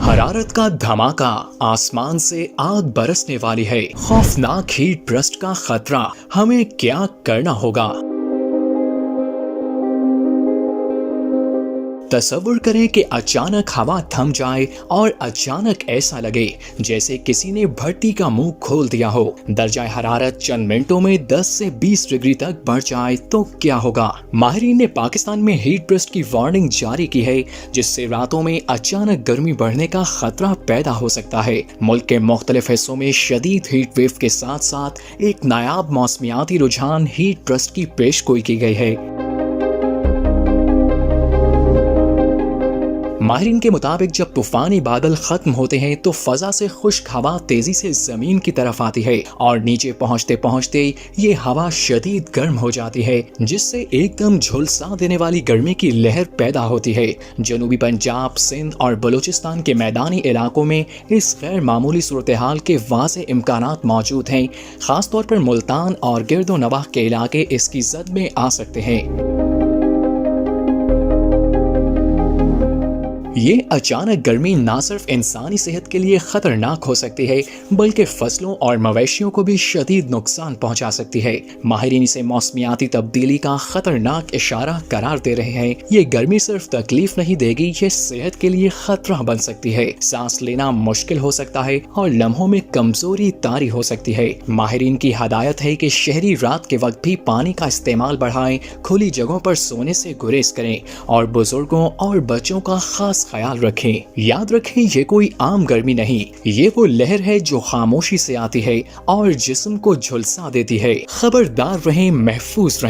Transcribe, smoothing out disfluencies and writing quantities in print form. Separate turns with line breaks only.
حرارت کا دھماکہ، آسمان سے آگ برسنے والی ہے، خوفناک ہیٹ برسٹ کا خطرہ، ہمیں کیا کرنا ہوگا؟ تصور کریں کہ اچانک ہوا تھم جائے اور اچانک ایسا لگے جیسے کسی نے بھٹی کا منہ کھول دیا ہو۔ درجہ حرارت چند منٹوں میں 10 سے 20 ڈگری تک بڑھ جائے تو کیا ہوگا؟ ماہرین نے پاکستان میں ہیٹ برسٹ کی وارننگ جاری کی ہے، جس سے راتوں میں اچانک گرمی بڑھنے کا خطرہ پیدا ہو سکتا ہے۔ ملک کے مختلف حصوں میں شدید ہیٹ ویو کے ساتھ ساتھ ایک نایاب موسمیاتی رجحان ہیٹ برسٹ کی پیش گوئی کی گئی ہے۔ ماہرین کے مطابق جب طوفانی بادل ختم ہوتے ہیں تو فضا سے خشک ہوا تیزی سے زمین کی طرف آتی ہے اور نیچے پہنچتے پہنچتے یہ ہوا شدید گرم ہو جاتی ہے، جس سے ایک دم جھلسا دینے والی گرمی کی لہر پیدا ہوتی ہے۔ جنوبی پنجاب، سندھ اور بلوچستان کے میدانی علاقوں میں اس غیر معمولی صورتحال کے واضح امکانات موجود ہیں، خاص طور پر ملتان اور گرد و نواح کے علاقے اس کی زد میں آ سکتے ہیں۔ یہ اچانک گرمی نہ صرف انسانی صحت کے لیے خطرناک ہو سکتی ہے بلکہ فصلوں اور مویشیوں کو بھی شدید نقصان پہنچا سکتی ہے۔ ماہرین اسے موسمیاتی تبدیلی کا خطرناک اشارہ قرار دے رہے ہیں۔ یہ گرمی صرف تکلیف نہیں دے گی، یہ صحت کے لیے خطرہ بن سکتی ہے، سانس لینا مشکل ہو سکتا ہے اور لمحوں میں کمزوری طاری ہو سکتی ہے۔ ماہرین کی ہدایت ہے کہ شہری رات کے وقت بھی پانی کا استعمال بڑھائیں، کھلی جگہوں پر سونے سے گریز کریں اور بزرگوں اور بچوں کا خاص خیال رکھیں۔ یاد رکھیں، یہ کوئی عام گرمی نہیں، یہ وہ لہر ہے جو خاموشی سے آتی ہے اور جسم کو جھلسا دیتی ہے۔ خبردار رہیں، محفوظ رہیں۔